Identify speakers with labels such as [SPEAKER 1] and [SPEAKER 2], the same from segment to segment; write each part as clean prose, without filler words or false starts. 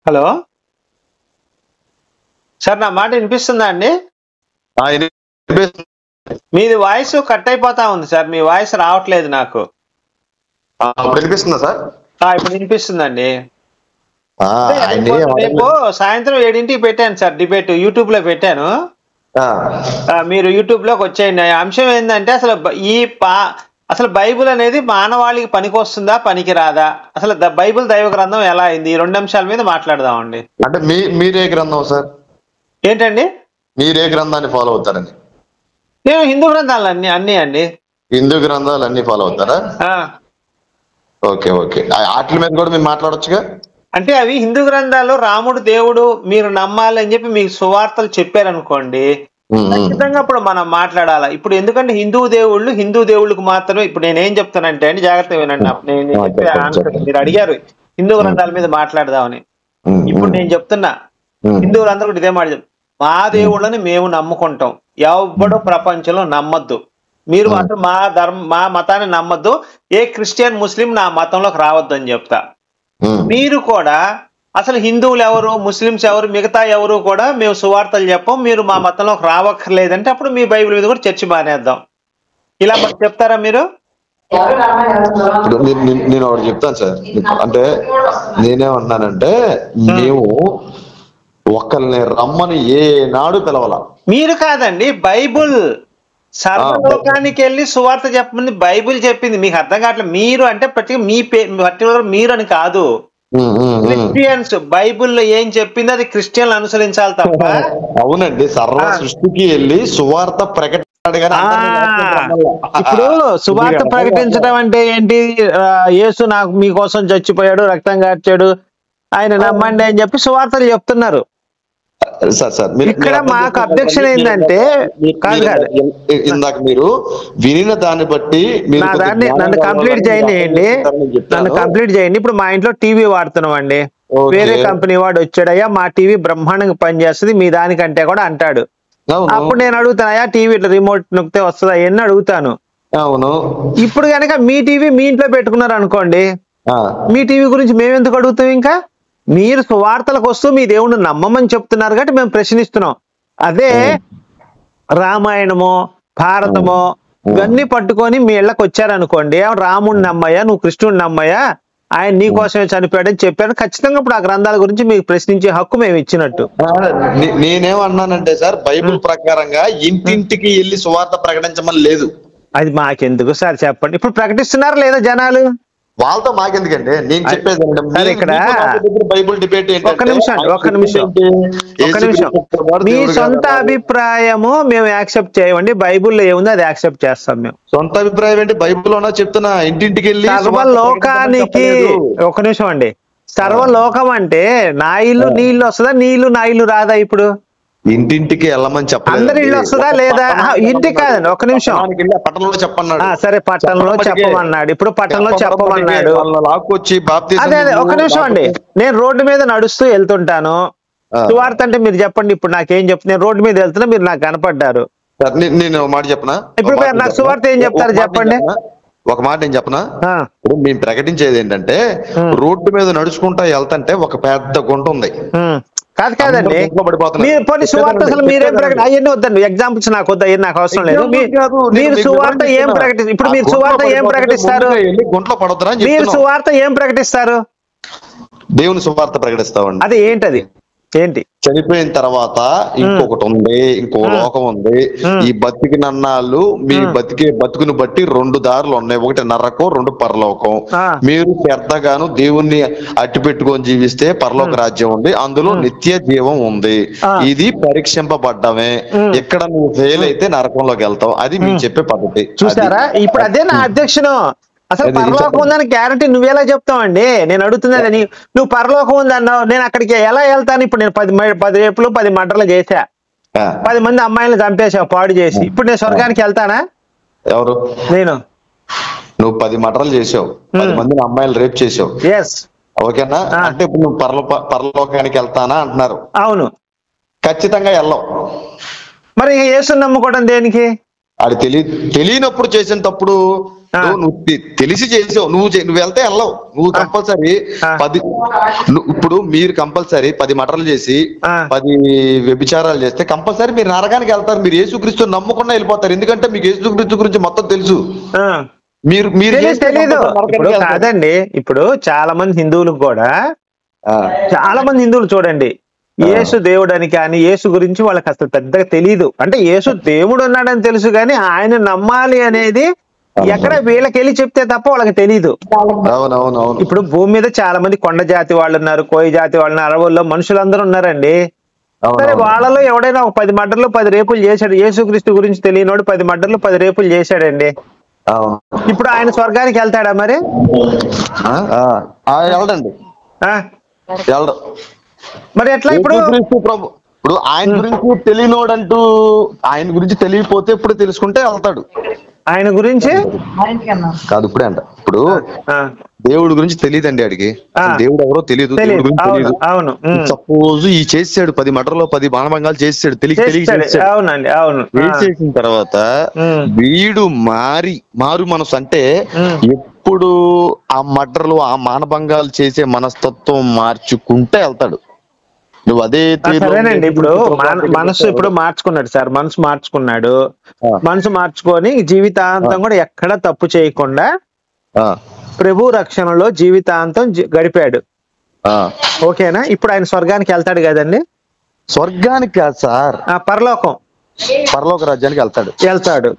[SPEAKER 1] Hello sir, నా మాట వినిపిస్తుందా అండి? మీది వాయిస్ కట్ అయిపోతా ఉంది సార్, మీ వాయిస్ రావట్లేదు నాకు.
[SPEAKER 2] వినిపిస్తుందా సార్?
[SPEAKER 1] ఇప్పుడు వినిపిస్తుందండి.
[SPEAKER 2] ఆయన్ని
[SPEAKER 1] రేపు సాయంత్రం 7ంటికి పెట్టాను సార్ డిబేట్, యూట్యూబ్ లో పెట్టాను. మీరు యూట్యూబ్ లోకి వచ్చేయండి. అంశం ఏంటంటే అసలు బైబిల్ అనేది మానవాళికి పనికొస్తుందా పనికి రాదా, అసలు బైబిల్ దైవ గ్రంథం ఎలా అయింది, ఈ 2 అంశాల మీద మాట్లాడదామండి.
[SPEAKER 2] అంటే మీరే గ్రంథం సార్?
[SPEAKER 1] ఏంటండి?
[SPEAKER 2] మీరే గ్రంథాన్ని ఫాలో అవుతారని?
[SPEAKER 1] నేను హిందూ గ్రంథాలు అన్ని అండి.
[SPEAKER 2] హిందూ గ్రంథాలు అన్ని ఫాలో అవుతారా? ఓకే ఓకే, వాటి మీద కూడా మీరు మాట్లాడొచ్చుగా.
[SPEAKER 1] అంటే అవి హిందూ గ్రంథాల్లో రాముడు దేవుడు మీరు నమ్మాలని చెప్పి మీకు సువార్తలు చెప్పారనుకోండి, ఖచ్చితంగా అప్పుడు మనం మాట్లాడాలా. ఇప్పుడు ఎందుకంటే హిందూ దేవుళ్ళకి మాత్రమే. ఇప్పుడు నేనేం చెప్తానంటే అండి, జాగ్రత్తగా వినండి. నేను చెప్పే ఆన్సర్ మీరు అడిగారు హిందూ గ్రంథాల మీద మాట్లాడదామని. ఇప్పుడు నేను చెప్తున్నా, హిందువులందరూ కూడా ఇదే మాట, మా దేవుళ్ళని మేము నమ్ముకుంటాం, ఎవ్వడో ప్రపంచంలో నమ్మద్దు, మీరు మాత్రం మా మతాన్ని నమ్మద్దు, ఏ క్రిస్టియన్ ముస్లిం నా మతంలోకి రావద్దు అని చెప్తా. మీరు కూడా అసలు హిందువులు ఎవరు, ముస్లింస్ ఎవరు, మిగతా ఎవరు కూడా మేము సువార్తలు చెప్పం, మీరు మా మతంలోకి రావక్కర్లేదంటే అప్పుడు మీ బైబిల్ మీద కూడా చర్చ మానేద్దాం. ఇలా మరి చెప్తారా మీరు?
[SPEAKER 2] నేను ఒకటి చెప్తాను సార్. అంటే నేనేమన్నానంటే, మేము ఒకరిని రమ్మని ఏనాడు పిలవాల.
[SPEAKER 1] మీరు కాదండి, బైబుల్ సర్వలోకానికి వెళ్ళి సువార్త చెప్పమని బైబిల్ చెప్పింది. మీకు అర్థం కావట్లేదు. మీరు అంటే పర్టికులర్ మీరు అని కాదు, క్రిస్టియన్స్ బైబిల్లో ఏం చెప్పింది అది క్రిస్టియన్లు అనుసరించాలి తప్ప.
[SPEAKER 2] అవునండి, సర్వ సృష్టికి వెళ్ళి సువార్త ప్రకటన.
[SPEAKER 1] ఇప్పుడు సువార్త ప్రకటించడం అంటే ఏంటి? యేసు నాకు మీకోసం చచ్చిపోయాడు, రక్తం కార్చాడు, ఆయన నమ్మండి అని చెప్పి సువార్తలు చెప్తున్నారు. ఇక్కడ మాకు అబ్జెక్షన్ ఏంటంటే,
[SPEAKER 2] ఇందాక మీరు వినిన దాన్ని బట్టి
[SPEAKER 1] నన్ను కంప్లీట్ చేయండి. ఇప్పుడు మా ఇంట్లో టీవీ వాడుతున్నాం అండి, వేరే కంపెనీ వాడు వచ్చాడయ్యా మా టీవీ బ్రహ్మాండంగా పనిచేస్తుంది మీ దానికంటే కూడా అంటాడు. అప్పుడు నేను అడుగుతానయ్యా టీవీ రిమోట్ నొక్కితే వస్తుందా ఎన్ని అడుగుతాను.
[SPEAKER 2] అవును.
[SPEAKER 1] ఇప్పుడు కనుక మీ టీవీ మీ ఇంట్లో పెట్టుకున్నారు అనుకోండి, మీ టీవీ గురించి మేము ఎందుకు అడుగుతాం? ఇంకా మీరు సువార్తలకు వస్తూ మీ దేవుణ్ణి నమ్మమని చెప్తున్నారు కాబట్టి మేము ప్రశ్నిస్తున్నాం. అదే రామాయణమో భారతమో ఇవన్నీ పట్టుకొని మీ ఇళ్ళకి వచ్చారనుకోండి, రాముడిని నమ్మయ్యా, నువ్వు కృష్ణుడిని నమ్మయ్యా, ఆయన నీ కోసమే చనిపోయాడని చెప్పాను, ఖచ్చితంగా ఇప్పుడు ఆ గ్రంథాల గురించి మీకు ప్రశ్నించే హక్కు మేము ఇచ్చినట్టు.
[SPEAKER 2] నేనేమన్నానంటే సార్, బైబిల్ ప్రకారంగా ఇంటింటికి వెళ్ళి సువార్త ప్రకటించమని లేదు.
[SPEAKER 1] అది మాకెందుకు సార్ చెప్పండి. ఇప్పుడు ప్రకటిస్తున్నారా లేదా జనాలు?
[SPEAKER 2] వాళ్ళతో మాకెందుకండి, నేను చెప్పేది
[SPEAKER 1] ఇక్కడ
[SPEAKER 2] బైబిల్ డిబేట్.
[SPEAKER 1] ఒక్క నిమిషం మీ సొంత అభిప్రాయము మేము యాక్సెప్ట్ చేయమండి, బైబుల్లో ఏముంది అది యాక్సెప్ట్ చేస్తాం మేము.
[SPEAKER 2] సొంత అభిప్రాయం ఏంటి? బైబిల్లోనా చెప్తున్నా, ఇంటింటికి వెళ్ళి
[SPEAKER 1] సర్వలోకానికి. ఒక నిమిషం అండి, సర్వలోకం అంటే నా ఇల్లు నీ ఇల్లు వస్తుందా, నీ ఇల్లు నా ఇల్లు రాదా? ఇప్పుడు
[SPEAKER 2] ఇంటింటికి వెళ్ళమని చెప్పండి,
[SPEAKER 1] అందరి ఇల్లు వస్తుందా లేదా? ఇంటికి కాదండి, ఒక నిమిషం.
[SPEAKER 2] పట్టణంలో చెప్పన్నాడు.
[SPEAKER 1] సరే పట్టణంలో చెప్పమన్నాడు, ఇప్పుడు పట్టణంలో చెప్పమన్నాడు. అదే ఒక నిమిషం అండి, నేను రోడ్డు మీద నడుస్తూ వెళ్తుంటాను, సువార్త అంటే మీరు చెప్పండి. ఇప్పుడు నాకేం చెప్తున్నా, నేను రోడ్డు మీద వెళ్తున్నా, మీరు నాకు కనపడ్డారు,
[SPEAKER 2] నేను మాట చెప్పనా?
[SPEAKER 1] ఇప్పుడు మీరు నాకు సువార్త ఏం చెప్తారు చెప్పండి.
[SPEAKER 2] ఒక మాట నేను చెప్పనా? ఇప్పుడు మేము ప్రకటించేది ఏంటంటే, రోడ్డు మీద నడుచుకుంటా వెళ్తుంటే ఒక పెద్ద గుంట ఉంది.
[SPEAKER 1] కాదండి, మీరు సువార్త అసలు మీరేం అవన్నీ వద్దండి, ఎగ్జాంపుల్స్ నాకు వద్దు, అవన్నీ నాకు అవసరం లేదు. మీరు సువార్త ఏం ప్రకటిస్తారు? ఇప్పుడు మీరు సువార్త ఏం ప్రకటిస్తారు? మీరు సువార్త ఏం ప్రకటిస్తారు?
[SPEAKER 2] దేవుని సువార్త ప్రకటిస్తామండి.
[SPEAKER 1] అది ఏంటది? ఏంటి?
[SPEAKER 2] చనిపోయిన తర్వాత ఇంకొకటి ఉంది, ఇంకో లోకం ఉంది. ఈ బతికినన్నాళ్ళు మీ బతుకుని బట్టి 2 దారులు ఉన్నాయి, ఒకటి నరకం, 2 పరలోకం. మీరు శ్రద్ధగాను దేవుణ్ణి అట్టి పెట్టుకొని జీవిస్తే పరలోక రాజ్యం ఉంది, అందులో నిత్య జీవం ఉంది. ఇది పరీక్షింపబడ్డమే. ఇక్కడ నువ్వు ఫెయిల్ అయితే నరకంలోకి వెళ్తావు. అది మీరు చెప్పే పద్ధతి.
[SPEAKER 1] చూసారా? ఇప్పుడు అదే నా అధ్యక్షుడు. అసలు పరలోకం ఉందని గ్యారంటీ నువ్వెలా చెప్తావండి? నేను అడుగుతున్నది, నువ్వు పరలోకం ఉంది అన్నావు, నేను అక్కడికి ఎలా వెళ్తాను? ఇప్పుడు నేను 10 రేపులు 10 మర్డర్లు చేశా, 10 మంది అమ్మాయిలను చంపేశావు పాడు చేసి, ఇప్పుడు నేను స్వర్గానికి వెళ్తానా?
[SPEAKER 2] ఎవరు?
[SPEAKER 1] నేను.
[SPEAKER 2] నువ్వు 10 మర్డర్లు చేసావు, 10 మందిని అమ్మాయిలు రేప్ చేసావు, ఓకేనా? అంటే ఇప్పుడు నువ్వు పరలోకానికి వెళ్తానా అంటున్నారు?
[SPEAKER 1] అవును,
[SPEAKER 2] ఖచ్చితంగా వెళ్ళవు.
[SPEAKER 1] మరి యేసుని నమ్ముకోవడం దేనికి?
[SPEAKER 2] అది తెలియనప్పుడు చేసిన తప్పుడు నువ్వు తెలిసి చేసావు, నువ్వు వెళ్తే వెళ్ళవు. నువ్వు కంపల్సరీ 10 ఇప్పుడు మీరు కంపల్సరీ 10 మటర్లు చేసి 10 వ్యభిచారాలు చేస్తే కంపల్సరీ మీరు నరకానికి వెళ్తారు. మీరు యేసుక్రీస్తు నమ్మకుండా వెళ్ళిపోతారు, ఎందుకంటే మీకు యేసుక్రీస్తు గురించి మొత్తం తెలుసు. మీరు
[SPEAKER 1] తెలీదు. ఇప్పుడు కాదండి, ఇప్పుడు చాలా మంది హిందువులకు కూడా, చాలా మంది హిందువులు చూడండి, యేసు దేవుడని కానీ యేసు గురించి వాళ్ళకి అసలు పెద్దగా తెలియదు. అంటే యేసు దేవుడు ఉన్నాడని తెలుసు కానీ ఆయన నమ్మాలి అనేది ఎక్కడ వీళ్ళకి వెళ్ళి చెప్తే తప్ప వాళ్ళకి తెలియదు. ఇప్పుడు భూమి మీద చాలా మంది కొండ జాతి వాళ్ళు ఉన్నారు, కోయి జాతి వాళ్ళు ఉన్నారు, అడవుల్లో మనుషులందరూ ఉన్నారండి. సరే, వాళ్ళలో ఎవడైనా ఒక 10 మర్డర్లు 10 రేపులు చేశాడు, యేసుక్రీస్తు గురించి తెలియనోడు 10 మర్డర్లు 10 రేపులు చేశాడండి. ఇప్పుడు ఆయన స్వర్గానికి వెళ్తాడా మరి?
[SPEAKER 2] వెళ్ళడండి,
[SPEAKER 1] మరి ఎట్లా? ఇప్పుడు
[SPEAKER 2] ఇప్పుడు ఆయన గురించి తెలియనోడంటూ, ఆయన గురించి తెలియపోతే ఇప్పుడు తెలుసుకుంటే వెళ్తాడు.
[SPEAKER 1] ఆయన గురించి
[SPEAKER 2] కాదు ఇప్పుడే అంట. ఇప్పుడు దేవుడి గురించి తెలియదండి ఆడికి, దేవుడు ఎవరో తెలియదు, దేవుడి గురించి తెలియదు. సపోజ్ ఈ చేసాడు 10 మటర్లో 10 బాణభంగాలు చేసాడు, చేసిన తర్వాత వీడు మారు మనసు అంటే ఎప్పుడు ఆ మటర్లు ఆ మానభంగాలు చేసే మనస్తత్వం మార్చుకుంటే వెళ్తాడు. నువ్వు అదే
[SPEAKER 1] సరేనండి. ఇప్పుడు మనసు ఇప్పుడు మార్చుకున్నాడు సార్, మనసు మార్చుకొని జీవితాంతం కూడా ఎక్కడ తప్పు చేయకుండా ప్రభు రక్షణలో జీవితాంతం గడిపాడు. ఓకేనా? ఇప్పుడు ఆయన స్వర్గానికి వెళ్తాడు కదండి?
[SPEAKER 2] స్వర్గానికి కాదు సార్, పరలోక రాజ్యానికి వెళ్తాడు.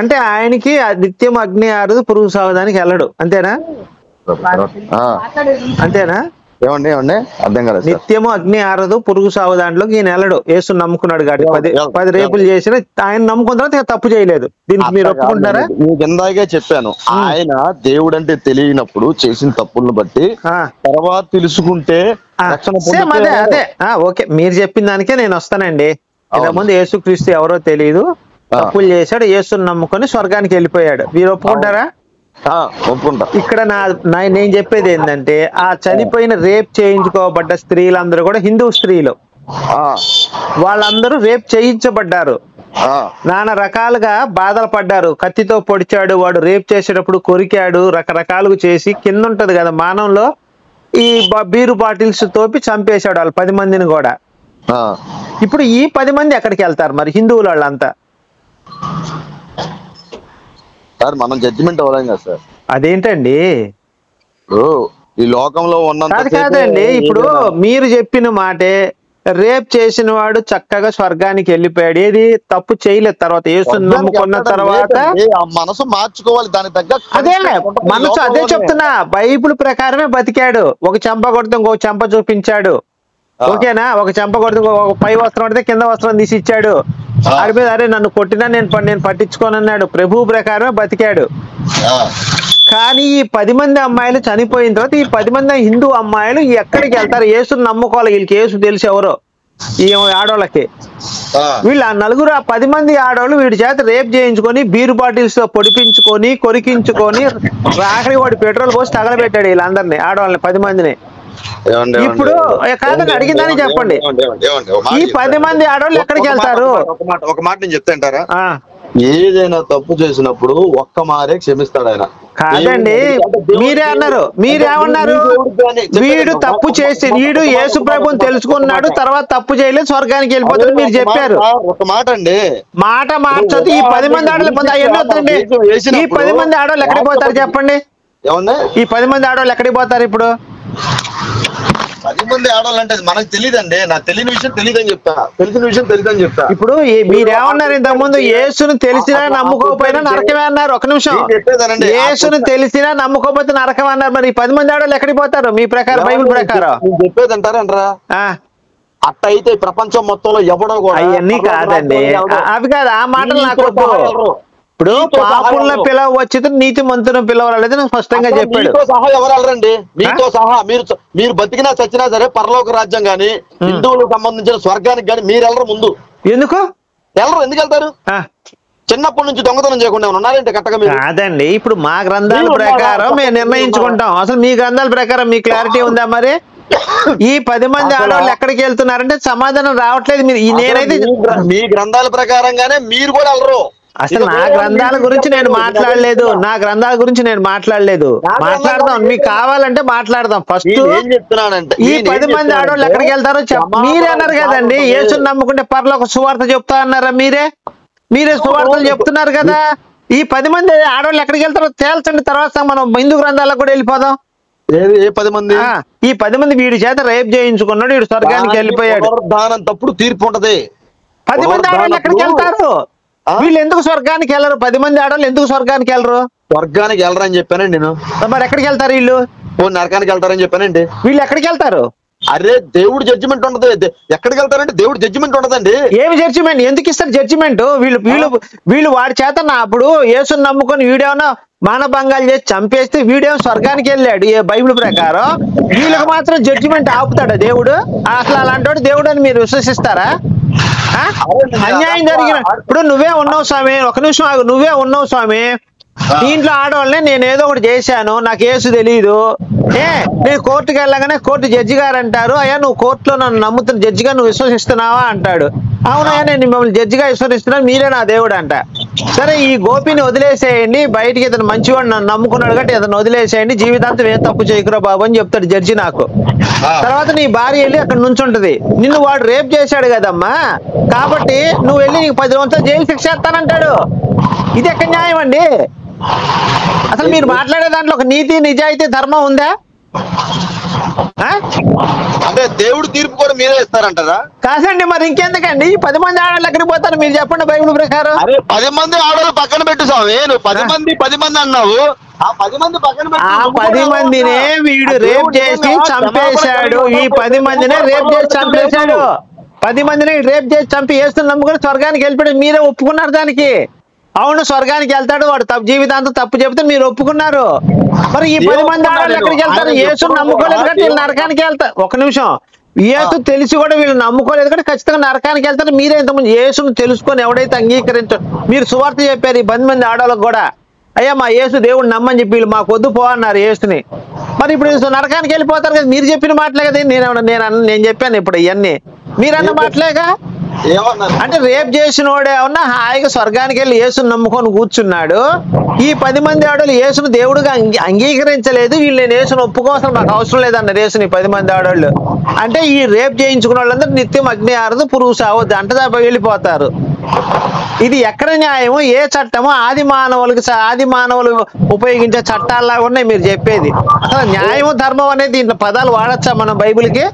[SPEAKER 1] అంటే ఆయనకి నిత్యం అగ్ని ఆరదు, పురుగు సావడానికి వెళ్ళడు, అంతేనా?
[SPEAKER 2] అర్థం కాదు.
[SPEAKER 1] నిత్యము అగ్ని ఆరదు, పురుగు సావు దాంట్లోకి ఈయన వెళ్ళడు. యేసు నమ్ముకున్నాడు కాబట్టి 10 రేపులు చేసిన ఆయన నమ్ముకున్న తర్వాత తప్పు చేయలేదు. దీనికి మీరు ఒప్పుకుంటారా?
[SPEAKER 2] ఇందాకే చెప్పాను, ఆయన దేవుడు అంటే తెలియనప్పుడు చేసిన తప్పులను బట్టి తర్వాత తెలుసుకుంటే
[SPEAKER 1] అదే ఓకే, మీరు చెప్పిన దానికే నేను వస్తానండి. ఇంతకుముందు యేసుక్రీస్తు ఎవరో తెలియదు, తప్పులు చేశాడు, యేసుని నమ్ముకొని స్వర్గానికి వెళ్ళిపోయాడు. మీరు ఒప్పుకుంటారా? ఇక్కడ నేను చెప్పేది ఏంటంటే, ఆ చనిపోయిన రేప్ చేయించుకోబడ్డ స్త్రీలందరూ కూడా హిందూ స్త్రీలు, వాళ్ళందరూ రేప్ చేయించబడ్డారు, నానా రకాలుగా బాధలు పడ్డారు. కత్తితో పొడిచాడు వాడు, రేప్ చేసేటప్పుడు కొరికాడు, రకరకాలుగా చేసి కింద ఉంటది కదా మానంలో ఈ బీరు బాటిల్స్ తోపి చంపేశాడు వాళ్ళు 10 మందిని కూడా. ఇప్పుడు ఈ 10 మంది ఎక్కడికి వెళ్తారు మరి? హిందువులు వాళ్ళంతా
[SPEAKER 2] సార్, మనం జడ్జిమెంట్ అవ్వలేం కదా సార్.
[SPEAKER 1] అదేంటండి
[SPEAKER 2] ఈ లోకంలో ఉన్న
[SPEAKER 1] కాదండి. ఇప్పుడు మీరు చెప్పిన మాటే, రేప్ చేసిన వాడు చక్కగా స్వర్గానికి వెళ్ళిపోయాడు, ఏది తప్పు చేయలేదు. తర్వాత యేసుని నమ్ముకున్న తర్వాత
[SPEAKER 2] మనసు మార్చుకోవాలి, దానికి తగ్గ
[SPEAKER 1] అదే మనసు, అదే చెప్తున్నా, బైబిల్ ప్రకారమే బతికాడు. ఒక చెంప కొడితే ఇంకో చెంప చూపించాడు, ఓకేనా? ఒక చెంప కొడితే ఒక పై వస్త్రం పడితే కింద వస్త్రం తీసి ఇచ్చాడు. ఆడి మీద అరే నన్ను కొట్టినా నేను పట్టించుకోనన్నాడు. ప్రభు ప్రకారమే బతికాడు. కానీ ఈ 10 మంది అమ్మాయిలు చనిపోయిన తర్వాత ఈ 10 మంది హిందూ అమ్మాయిలు ఎక్కడికి వెళ్తారు? యేసుని నమ్ముకోవాలి, వీళ్ళకి యేసు తెలిసి ఎవరో ఈ ఆడోళ్ళకి. వీళ్ళు ఆ నలుగురు, ఆ 10 మంది ఆడవాళ్ళు వీడి చేత రేప్ చేయించుకొని, బీరు బాటిల్స్ తో పొడిపించుకొని, కొరికించుకొని, రాకడి వాడి పెట్రోల్ పోసి తగలబెట్టాడు వీళ్ళందరినీ, ఆడవాళ్ళని 10 మందిని. ఇప్పుడు కాదని అడిగిందని చెప్పండి, ఈ 10 మంది ఆడవాళ్ళు ఎక్కడికి వెళ్తారు?
[SPEAKER 2] ఒక మాట నేను చెప్తాంటారా? ఏదైనా తప్పు చేసినప్పుడు ఒక్క మారే క్షమిస్తాడు ఆయన.
[SPEAKER 1] కాదండి, మీరే అన్నారు, మీరేమన్నారు? వీడు తప్పు చేసి, వీడు యేసు ప్రభుని తెలుసుకున్నాడు, తర్వాత తప్పు చేయలేదు, స్వర్గానికి వెళ్ళిపోతాడు మీరు చెప్పారు.
[SPEAKER 2] ఒక మాట అండి,
[SPEAKER 1] మాట మార్చొద్దు. ఈ 10 మంది ఆడవాళ్ళు ఎన్ని వద్దండి? ఈ 10 మంది ఆడవాళ్ళు ఎక్కడికి పోతారు చెప్పండి? ఈ 10 మంది ఆడవాళ్ళు ఎక్కడికి పోతారు ఇప్పుడు?
[SPEAKER 2] 10 మంది ఆడాలంటే మనకు తెలియదండి, నాకు తెలియని విషయం తెలియదని చెప్తా, తెలిసిన విషయం తెలియదని చెప్తా.
[SPEAKER 1] ఇప్పుడు మీరేమన్నారు ఇంతకు ముందు? యేసును తెలిసినా నమ్ముకోకపోయినా నరకమే అన్నారు. ఒక నిమిషం, యేసును తెలిసినా నమ్ముకోకపోతే నరకం అన్నారు. మరి 10 మంది ఆడవాళ్ళు ఎక్కడికి పోతారు మీ ప్రకారం, బైబిల్ ప్రకారం?
[SPEAKER 2] చెప్పేది అంటారా? అట్ట అయితే ప్రపంచం మొత్తంలో ఎవడో కూడా.
[SPEAKER 1] అవన్నీ కాదండి, అవి కాదు, ఆ మాటలు నాకు వద్దు. ఇప్పుడు పాపుల పిలవ వచ్చితే నీతి మంతుని పిలవాలనేది నాకు స్పష్టంగా చెప్పాడు.
[SPEAKER 2] మీతో సహా ఎవరు వెళ్ళరండి? మీతో సహా మీరు బతికినా చచ్చినా సరే పరలోక రాజ్యం గాని, హిందువులకు సంబంధించిన స్వర్గానికి గాని మీరు వెళ్ళరు. ముందు
[SPEAKER 1] ఎందుకు
[SPEAKER 2] వెళ్తారు? చిన్నప్పటి నుంచి దొంగతనం చేయకుండా ఉన్నారంటే కట్టగా మీరు.
[SPEAKER 1] కాదండి, ఇప్పుడు మా గ్రంథాల ప్రకారం మేము నిర్ణయించుకుంటాం. అసలు మీ గ్రంథాల ప్రకారం మీ క్లారిటీ ఉందా మరి? ఈ 10 మంది ఆడవాళ్ళు ఎక్కడికి వెళ్తున్నారంటే సమాధానం రావట్లేదు. మీరు నేనైతే
[SPEAKER 2] మీ గ్రంథాల ప్రకారంగానే మీరు కూడా వెళ్ళరు.
[SPEAKER 1] అసలు నా గ్రంథాల గురించి నేను మాట్లాడలేదు, నా గ్రంథాల గురించి నేను మాట్లాడలేదు. మాట్లాడదాం, మీకు కావాలంటే మాట్లాడదాం. ఫస్ట్
[SPEAKER 2] ఏం చెప్తున్నానంటే
[SPEAKER 1] ఈ 10 మంది ఆడవాళ్ళు ఎక్కడికి వెళ్తారో మీరే అన్నారు కదండి. యేసుని నమ్ముకుంటే పరలోక సువార్త చెప్తా అన్నారా? మీరే సువార్తలు చెప్తున్నారు కదా. ఈ 10 మంది ఆడవాళ్ళు ఎక్కడికి వెళ్తారో తేల్చండి, తర్వాత మనం హిందూ గ్రంథాలకు కూడా వెళ్ళిపోదాం.
[SPEAKER 2] ఏ 10 మంది?
[SPEAKER 1] ఈ 10 మంది వీడి చేత రేప్ చేయించుకున్నాడు, వీడు స్వర్గానికి వెళ్ళిపోయాడు.
[SPEAKER 2] పునరుద్ధానం తప్పుడు తీర్పు ఉంటది.
[SPEAKER 1] 10 మంది ఆడవాళ్ళు ఎక్కడికి వెళ్తారు? వీళ్ళు ఎందుకు స్వర్గానికి వెళ్ళరు? 10 మంది ఆడవాళ్ళు ఎందుకు స్వర్గానికి వెళ్ళరు?
[SPEAKER 2] స్వర్గానికి వెళ్ళరని చెప్పానండి నేను.
[SPEAKER 1] మరి ఎక్కడికి వెళ్తారు వీళ్ళు?
[SPEAKER 2] నరకానికి వెళ్తారని చెప్పానండి.
[SPEAKER 1] వీళ్ళు ఎక్కడికి వెళ్తారు?
[SPEAKER 2] అరే దేవుడు జడ్జిమెంట్ ఉండదు. ఎక్కడికి వెళ్తారంటే దేవుడు జడ్జిమెంట్ ఉండదండి.
[SPEAKER 1] ఏమి జడ్జిమెంట్? ఎందుకు ఇస్తారు జడ్జిమెంట్? వీళ్ళు వాడి చేత అప్పుడు యేసుని నమ్ముకొని వీడేమన్నా మానభంగాలు చేసి చంపేస్తే వీడేమో స్వర్గానికి వెళ్ళాడు ఏ బైబిల్ ప్రకారం. వీళ్ళకి మాత్రం జడ్జిమెంట్ ఆపుతాడా దేవుడు? అసలు అలాంటి దేవుడు అని మీరు విశ్వసిస్తారా? అన్యాయం జరిగిన ఇప్పుడు నువ్వే ఉన్నావు స్వామి, ఒక నిమిషం ఆగు, నువ్వే ఉన్నావు స్వామి. దీంట్లో ఆడవాళ్ళని నేను ఏదో ఒకటి చేశాను, నాకు యేసు తెలీదు, నేను కోర్టుకి వెళ్ళగానే కోర్టు జడ్జి గారు అంటారు, అయ్యా నువ్వు కోర్టులో నన్ను నమ్ముతున్న జడ్జిగా నువ్వు విశ్వసిస్తున్నావా అంటాడు. అవునయ్యా నేను మిమ్మల్ని జడ్జిగా విశ్వసిస్తున్నాను, మీరే నా దేవుడు అంట. సరే ఈ గోపిని వదిలేసేయండి, బయటికి ఇతను మంచివాడు నన్ను నమ్ముకున్నాడు కాబట్టి ఇతను వదిలేసేయండి, జీవితాంతం ఏం తప్పు చేయకురా బాబు అని చెప్తాడు జడ్జి నాకు. తర్వాత నీ భార్య వెళ్ళి అక్కడ నుంచుంటది, నిన్ను వాడు రేప్ చేశాడు కదమ్మా, కాబట్టి నువ్వు వెళ్ళి నీకు 10 సంవత్సరాలు జైలు శిక్ష చేస్తానంటాడు. ఇది ఎక్కడ న్యాయం అండి? అసలు మీరు మాట్లాడే దాంట్లో ఒక నీతి నిజాయితీ ధర్మం ఉందా?
[SPEAKER 2] అంటే దేవుడు తీర్పు కూడా మీరే ఇస్తారంటారా?
[SPEAKER 1] కాదండి, మరి ఇంకెందుకండి? ఈ 10 మంది ఆడవాళ్ళు ఎక్కడికి పోతారు మీరు చెప్పండి బైబిల్ ప్రకారం.
[SPEAKER 2] 10 మంది ఆడవాళ్ళు పక్కన పెట్టు స్వామి, నువ్వు 10 మంది అన్నావు. ఆ 10 మంది పక్కన పెట్టు.
[SPEAKER 1] ఆ 10 మందినే వీడు రేప్ చేసి చంపేశాడు. ఈ 10 మందినే రేప్ చేసి చంపేశాడు. 10 మందిని రేప్ చేసి చంపి యేసుని నమ్ముకుని స్వర్గానికి వెళ్ళిపోయాడు. మీరే ఒప్పుకున్నారు దానికి. అవును స్వర్గానికి వెళ్తాడు వాడు, జీవితాంతం తప్పు చెబితే మీరు ఒప్పుకున్నారు. మరి ఈ 10 మంది ఆడవాళ్ళు ఎక్కడికి వెళ్తారు? యేసుని నమ్ముకోలేదు కాబట్టి వీళ్ళు నరకానికి వెళ్తారు. ఒక నిమిషం, యేసు తెలిసి కూడా వీళ్ళు నమ్ముకోలేదు కాబట్టి ఖచ్చితంగా నరకానికి వెళ్తారు. మీరే ఇంతకుముందు యేసును తెలుసుకొని ఎవడైతే అంగీకరించారు, మీరు సువార్త చెప్పారు ఈ 10 మంది ఆడవాళ్ళకు కూడా, అయ్యా మా యేసు దేవుడు నమ్మని చెప్పి వీళ్ళు మాకు వద్దు పో అన్నారు యేసుని. మరి ఇప్పుడు నరకానికి వెళ్ళిపోతారు కదా. మీరు చెప్పిన మాటలే కదా నేను చెప్పాను ఇప్పుడు ఇవన్నీ మీరన్న మాటలేగా. అంటే రేప్ చేసిన వాడేమన్నా హాయిగా స్వర్గానికి వెళ్ళి యేసుని నమ్ముకొని కూర్చున్నాడు. ఈ 10 మంది ఆడవాళ్ళు యేసును దేవుడుగా అంగీకరించలేదు, వీళ్ళు నేను యేసును ఒప్పుకోవాల్సిన నాకు అవసరం లేదన్నారు యేసుని 10 మంది ఆడవాళ్ళు. అంటే ఈ రేప్ చేయించుకున్న వాళ్ళందరూ నిత్యం అగ్ని ఆరదు పురుగు సావద్దు అంట వెళ్ళిపోతారు. ఇది ఎక్కడ న్యాయము? ఏ చట్టము? ఆది మానవులు ఉపయోగించే చట్టాల్లాగా ఉన్నాయి మీరు చెప్పేది. అసలు న్యాయము ధర్మం అనేది దీంట్లో పదాలు వాడచ్చా మనం బైబిల్కి?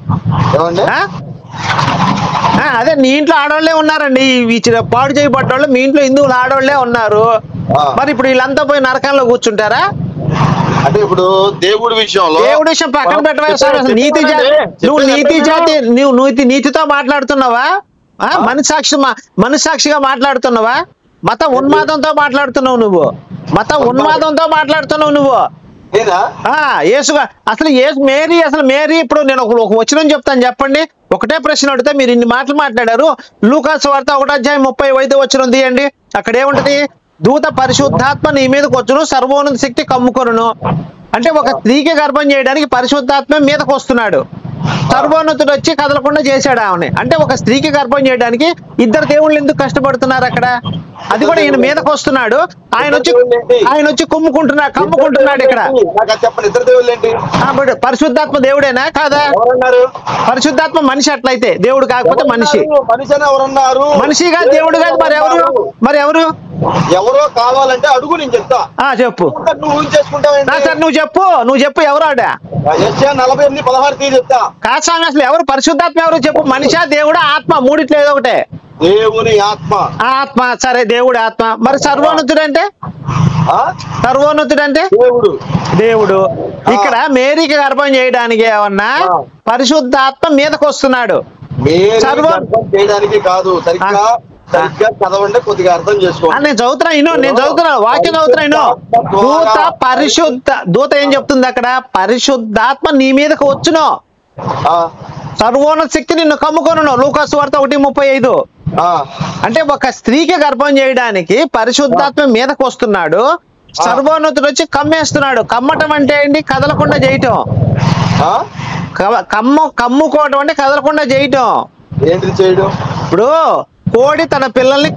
[SPEAKER 1] అదే నీ ఇంట్లో ఆడవాళ్లే ఉన్నారండి, పాడు చేయబడ్డోళ్ళు మీ ఇంట్లో హిందువులు ఆడవాళ్లే ఉన్నారు. మరి ఇప్పుడు వీళ్ళంతా పోయి నరకంలో కూర్చుంటారా?
[SPEAKER 2] అంటే ఇప్పుడు దేవుడి విషయం
[SPEAKER 1] పక్కన పెట్టవా? నువ్వు నీతితో మాట్లాడుతున్నావా? మనసాక్షిగా మాట్లాడుతున్నావా? మత ఉన్మాదంతో మాట్లాడుతున్నావు నువ్వు. యేసుగా అసలు మేరీ ఇప్పుడు నేను ఒక వచనం చెప్తాను చెప్పండి. ఒకటే ప్రశ్న అడిగితే మీరు ఇన్ని మాటలు మాట్లాడారు. లూకాసు వార్త 1:35 తీయండి. అక్కడ ఏముంటది? దూత పరిశుద్ధాత్మ నీ మీదకి వచ్చును, సర్వోన్నత శక్తి కమ్ముకొనును. అంటే ఒక స్త్రీకి గర్భం చేయడానికి పరిశుద్ధాత్మ మీదకి వస్తున్నాడు. సర్వోన్నతుడు వచ్చి కదలకుండా చేశాడు ఆమెని. అంటే ఒక స్త్రీకి గర్భం చేయడానికి 2 దేవుళ్ళు ఎందుకు కష్టపడుతున్నారు అక్కడ? అది కూడా ఈయన మీదకి వస్తున్నాడు. ఆయన వచ్చి కమ్ముకుంటున్నాడు ఇక్కడ. పరిశుద్ధాత్మ దేవుడేనా కాదా? పరిశుద్ధాత్మ మనిషి అట్లయితే, దేవుడు కాకపోతే మనిషి. మనిషి కాదు దేవుడు కాదు, మరి ఎవరు
[SPEAKER 2] కావాలంటే అడుగు, నేను చెప్తా.
[SPEAKER 1] చెప్పు నువ్వు చెప్పు ఎవరు ఆడ?
[SPEAKER 2] 48:16 చెప్తా.
[SPEAKER 1] కాదు స్వామి, అసలు ఎవరు పరిశుద్ధాత్మ ఎవరు చెప్పు? మనిషా దేవుడా ఆత్మ? మూడిట్లో ఏదో ఒకటే.
[SPEAKER 2] దేవుని ఆత్మ.
[SPEAKER 1] సరే దేవుడు ఆత్మ. మరి సర్వోన్నతుడు అంటే దేవుడు. ఇక్కడ మేరీకి గర్భం చేయడానికి ఏమన్నా పరిశుద్ధాత్మ మీదకి వస్తున్నాడు.
[SPEAKER 2] చేయడానికి కాదు. సరిగ్గా చదవండి, కొద్దిగా అర్థం చేసుకోండి.
[SPEAKER 1] నేను చదువుతున్నా వాక్యం చదువుతున్నా. దూత ఏం చెప్తుంది అక్కడ? పరిశుద్ధాత్మ నీ మీదకి వచ్చును, సర్వోన్నత శక్తి నిన్ను కమ్ముకొనును. లూకాసు వార్త 1:35. అంటే ఒక స్త్రీకి గర్భం చేయడానికి పరిశుద్ధాత్మ మీదకి వస్తున్నాడు, సర్వోన్నతుడు వచ్చి కమ్మేస్తున్నాడు. కమ్మటం అంటే ఏంటి? కదలకుండా చేయటం. కమ్ముకోవటం అంటే కదలకుండా చేయటం.
[SPEAKER 2] ఏంటి చేయడం?
[SPEAKER 1] ఇప్పుడు కోడి తన పిల్లల్ని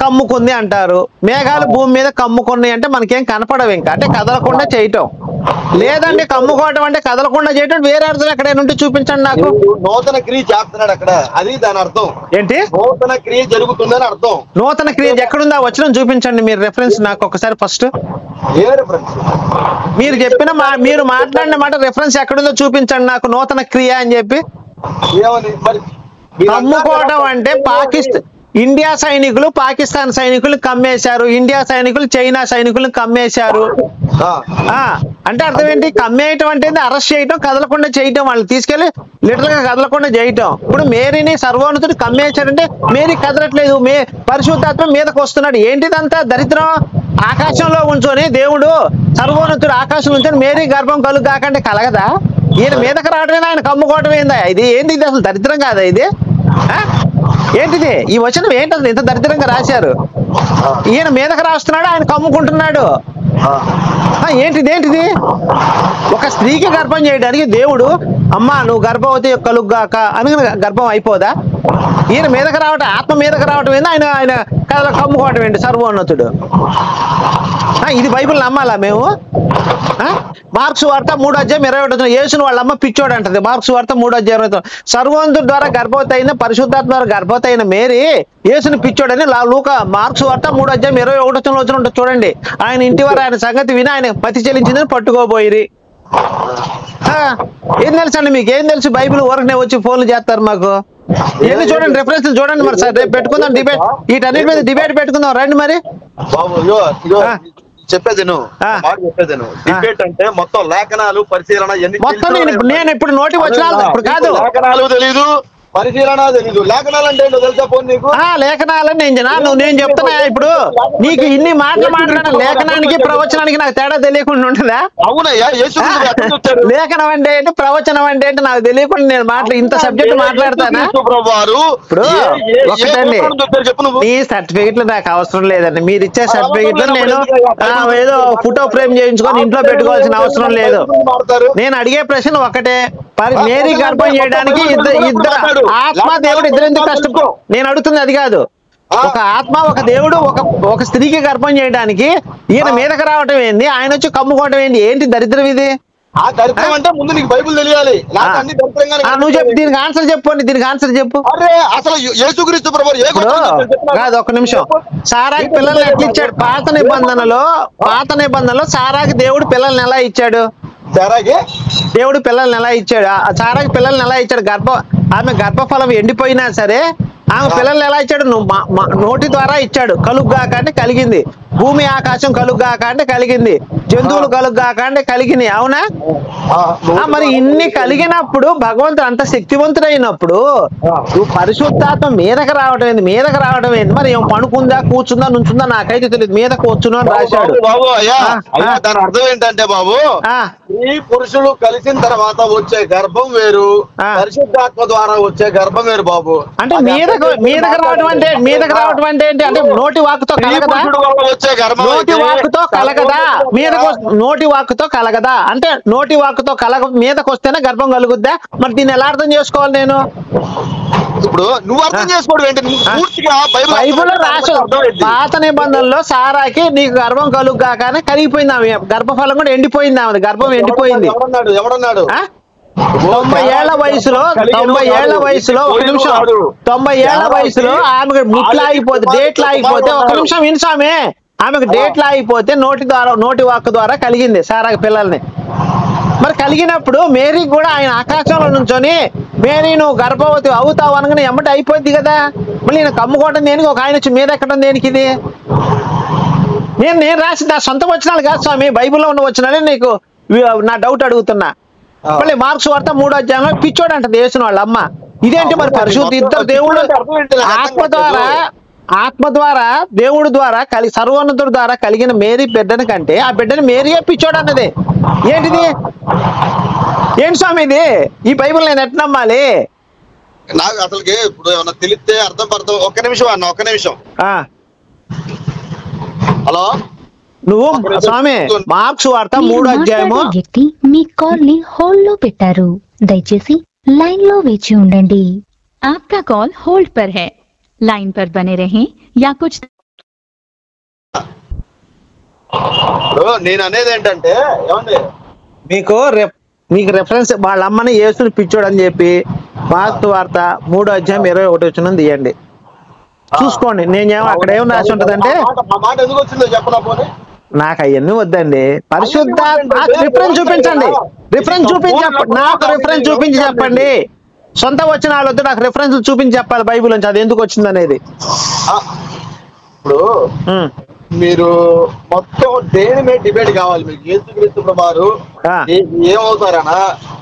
[SPEAKER 1] కమ్ముకుంది అంటారు, మేఘాలు భూమి మీద కమ్ముకున్నాయి అంటే మనకేం కనపడవు ఇంకా, అంటే కదలకుండా చేయటం. లేదండి కమ్ముకోవటం అంటే కదలకుండా చేయటం, వేరే అర్థం ఎక్కడైనా ఉంటే చూపించండి నాకు.
[SPEAKER 2] నూతన క్రియ చేస్తున్నాడు అక్కడ, అది దాని అర్థం
[SPEAKER 1] ఏంటి?
[SPEAKER 2] నూతన క్రియ జరుగుతుందని అర్థం.
[SPEAKER 1] నూతన క్రియ ఎక్కడుందా వచ్చిన చూపించండి మీరు, రెఫరెన్స్ నాకు ఒకసారి ఫస్ట్. మీరు చెప్పిన మీరు మాట్లాడిన మాట రెఫరెన్స్ ఎక్కడుందో చూపించండి నాకు, నూతన క్రియ అని చెప్పి. కమ్ముకోవడం అంటే ఇండియా సైనికులు పాకిస్తాన్ సైనికులు కమ్మేశారు, ఇండియా సైనికులు చైనా సైనికులు కమ్మేశారు అంటే అర్థం ఏంటి? కమ్మేయటం అంటే అరెస్ట్ చేయటం, కదలకుండా చేయటం, వాళ్ళు తీసుకెళ్లి లిటరల్ గా కదలకుండా చేయటం. ఇప్పుడు మేరీని సర్వోన్నతుడు కమ్మేశారంటే మేరీ కదలట్లేదు, పరిశుద్ధాత్మ మీదకి వస్తున్నాడు. ఏంటిదంతా దరిద్రం? ఆకాశంలో ఉంచొని దేవుడు సర్వోన్నతుడు ఆకాశం ఉంచొని మేరీ గర్భం కాకంటే కలగదా? ఈయన మీదకి రావడమేనా, ఆయన కమ్ముకోవటం ఏందా? ఇది ఏంటి? ఇది అసలు దరిద్రం కాదా ఇది? ఏంటిది ఈ వచనం? ఏంటది ఇంత దరిద్రంగా రాశారు? ఈయన మీదకి రాస్తున్నాడు, ఆయన కమ్ముకుంటున్నాడు. ఏంటిది? ఒక స్త్రీకి గర్భం చేయడానికి దేవుడు అమ్మా నువ్వు గర్భవతి కలుగ్గాక అని గర్భం అయిపోదా? ఈయన మీదకి రావటం, ఆత్మ మీదకి రావటం ఏంది? ఆయన కమ్ముకోవటం ఏంటి సర్వోన్నతుడు? ఇది బైబిల్ నమ్మాలా మేము? మార్క్స్ వార్త 3:21 యేసును వాళ్ళ అమ్మ పిచ్చోడు అంటది. మార్క్స్ వార్త 3:21 సర్వోన్నతుడి ద్వారా గర్భవతి అయిన, పరిశుద్ధాత్మ ద్వారా గర్భవతి అయిన మేరీ యేసుని పిచ్చోడని మార్క్స్ వార్త 3:21 ఉంటుంది చూడండి. ఆయన ఇంటి వారు ఆయన సంగతి విని ఆయన పతి చెల్లించిందని పట్టుకోబోయిరి. ఏం తెలుసు అండి మీకు? ఏం తెలుసు? బైబిల్ ఊరకనే వచ్చి ఫోన్లు చేస్తారు మాకు. ఎన్ని చూడండి, రెఫరెన్స్ చూడండి. మరి సార్ రేపు పెట్టుకుందాం డిబేట్, వీటన్నిటి మీద డిబేట్ పెట్టుకుందాం రండి. మరి
[SPEAKER 2] చెప్పేది డిబేట్ అంటే మొత్తం లేఖనాలు పరిశీలన
[SPEAKER 1] మొత్తం నేను ఇప్పుడు నోటి వచ్చిన ఇప్పుడు కాదు,
[SPEAKER 2] లేఖనాలు తెలీదు, పరిశీలన తెలీదు. లేఖనాలు అంటే ఏంటో తెలుసా? నీకు
[SPEAKER 1] లేఖనాలని నేను చెప్తున్నా. ఇప్పుడు నీకు ఇన్ని మాటలు మాట్లాడిన లేఖనానికి ప్రవచనానికి నాకు తేడా తెలియకుండా ఉంటుందా?
[SPEAKER 2] అవునయ్యా,
[SPEAKER 1] లేఖనం అంటే ఏంటి, ప్రవచనం అంటే ఏంటి నాకు తెలియకుండా నేను ఇంత సబ్జెక్ట్ మాట్లాడతానా? ఇప్పుడు ఒకటండి, నీ సర్టిఫికెట్లు నాకు అవసరం లేదండి. మీరు ఇచ్చే సర్టిఫికెట్లు నేను ఏదో ఫోటో ఫ్రేమ్ చేయించుకొని ఇంట్లో పెట్టుకోవాల్సిన అవసరం లేదు. నేను అడిగే ప్రశ్న ఒకటే, మేరీ గర్భం చేయడానికి ఇద్దరు ఆత్మ దేవుడు ఇద్దరెందుకు కష్టపో? నేను అడుగుతుంది అది కాదు. ఒక ఆత్మ ఒక దేవుడు ఒక స్త్రీకి గర్భం చేయడానికి ఈయన మీదకి రావటం ఏంది, ఆయన వచ్చి కమ్ముకోవటం ఏంటి? ఏంటి దరిద్రం ఇది?
[SPEAKER 2] ముందు నీకు బైబిల్ తెలియాలి.
[SPEAKER 1] నువ్వు చెప్పు, దీనికి ఆన్సర్ చెప్పండి. దీనికి ఆన్సర్ చెప్పు.
[SPEAKER 2] అసలు యేసుక్రీస్తు ప్రభువు
[SPEAKER 1] కాదు, ఒక్క నిమిషం. సారాకి పిల్లల్ని ఎట్లా ఇచ్చాడు? పాత నిబంధనలో సారాకి దేవుడు పిల్లల్ని ఎలా ఇచ్చాడు? దేవుడు పిల్లల్ని ఎలా ఇచ్చాడు? సారాకి పిల్లల్ని ఎలా ఇచ్చాడు? ఆమె గర్భఫలం ఎండిపోయినా సరే ఆమె పిల్లల్ని ఎలా ఇచ్చాడు? నోటి ద్వారా ఇచ్చాడు. కలుగ్గాక అంటే కలిగింది. భూమి ఆకాశం కలుగ్గాక అంటే కలిగింది. జంతువులు కలుగ్గాక అంటే కలిగినాయి. అవునా? మరి ఇన్ని కలిగినప్పుడు భగవంతుడు అంత శక్తివంతుడైనప్పుడు నువ్వు పరిశుద్ధాత్మ మీదకి రావడం ఏంది? మరి ఏం పడుకుందా, కూర్చుందా, నుంచుందా నాకైతే తెలియదు. మీదకు వచ్చును అని రాశాడు.
[SPEAKER 2] దాని అర్థం ఏంటంటే బాబు, ఈ పురుషులు కలిసిన తర్వాత వచ్చే గర్భం వేరు, పరిశుద్ధాత్మ ద్వారా వచ్చే గర్భం వేరు బాబు.
[SPEAKER 1] అంటే మీదకి రావడం అంటే ఏంటి? అంటే నోటి వాక్కుతో కలగదా? నోటి వాక్కుతో కలగదా? నోటి వాక్కుతో కలగదా? అంటే నోటి వాక్కుతో మీదకి వస్తేనే గర్భం కలుగుద్దా? మరి దీన్ని ఎలా అర్థం చేసుకోవాలి నేను?
[SPEAKER 2] ఇప్పుడు నువ్వు అర్థం చేసుకోవడం ఏంటి?
[SPEAKER 1] బైబిల్ రాసు పాత నిబంధనలో సారాకి నీకు గర్భం కలుగ్గాకనే కలిగిపోయింది. ఆమె గర్భఫలం కూడా ఎండిపోయింది. ఆమె గర్భం ఎండిపోయింది.
[SPEAKER 2] ఎవడన్నాడు?
[SPEAKER 1] 90 ఏళ్ల వయసులో 90 ఏళ్ల వయసులో ఆమెకు ముట్లు ఆగిపోతే, డేట్లు ఆగిపోతే, ఒక నిమిషం వినిసామే, ఆమెకు డేట్లు ఆగిపోతే నోటి వాక్కు ద్వారా కలిగింది సారాకి పిల్లల్ని. మరి కలిగినప్పుడు మేరీ కూడా ఆయన ఆకాశంలో నుంచొని మేరీ నువ్వు గర్భవతి అవుతావు అనగానే ఎమ్మటి అయిపోద్ది కదా. మళ్ళీ నేను కమ్ముకోవడం దేనికి? ఒక ఆయన వచ్చి మీద ఎక్కడం దేనికి? ఇది నేను రాసి నా సొంత వచనాలు కాదు స్వామి, బైబిల్లో ఉన్న వచనాలే నీకు నా డౌట్ అడుగుతున్నా. మళ్ళీ మార్క్స్ వార్త 3:21 పిచ్చోడు అంటది యేసుని వాళ్ళ అమ్మ. ఇదేంటి మరి? పరిశుద్ధ ఇద్దరు దేవుడు ఆత్మ ద్వారా దేవుడు ద్వారా సర్వోన్నతుడి ద్వారా కలిగిన మేరీ బిడ్డని కంటే ఆ బిడ్డని మేరీయే పిచ్చోడు అన్నది ఏంటిది? ఏంటి స్వామి ఇది? ఈ బైబిల్ నేను ఎట్లా నమ్మాలి?
[SPEAKER 2] నాకు అసలుకి ఇప్పుడు ఏమన్నా తెలిస్తే అర్థం. ఒక్క నిమిషం అన్న, ఒక్క నిమిషం. హలో,
[SPEAKER 1] నువ్వు స్వామి మార్క్స్ వార్త 3వ అధ్యాయము.
[SPEAKER 3] వ్యక్తి మీ కాల్ ని హోల్డ్ లో పెట్టారు, దయచేసి లైన్ లో వేచి ఉండండి.
[SPEAKER 4] आपका कॉल होल्ड पर है,
[SPEAKER 3] लाइन पर बने रहें या कुछ
[SPEAKER 2] నేను అనేది ఏంటంటే ఏమండి
[SPEAKER 1] మీకు రెఫరెన్స్ వాళ్ళ అమ్మని యేసుని పిచ్చోడు అని చెప్పి మార్కు వార్త 3:21 తీయండి, చూసుకోండి. అక్కడ ఏం రాసి ఉంటదంటే,
[SPEAKER 2] మాట ఎందుకు వచ్చిందో చెప్పనా పోనీ.
[SPEAKER 1] నాకు అవన్నీ వద్దండి, పరిశుద్ధ రిఫరెన్స్ చూపించండి, రిఫరెన్స్ చూపించి చెప్పండి, నాకు రిఫరెన్స్ చూపించి చెప్పండి. సొంత వచ్చిన వాళ్ళు వద్దు, నాకు రిఫరెన్స్ చూపించి చెప్పాలి బైబిల్ నుంచి అది ఎందుకు వచ్చింది అనేది.
[SPEAKER 2] ఇప్పుడు మీరు మొత్తం దేని మీద డిబేట్ కావాలి మీకు? యేసుక్రీస్తు ప్రభువారు ఏమవుతారనా,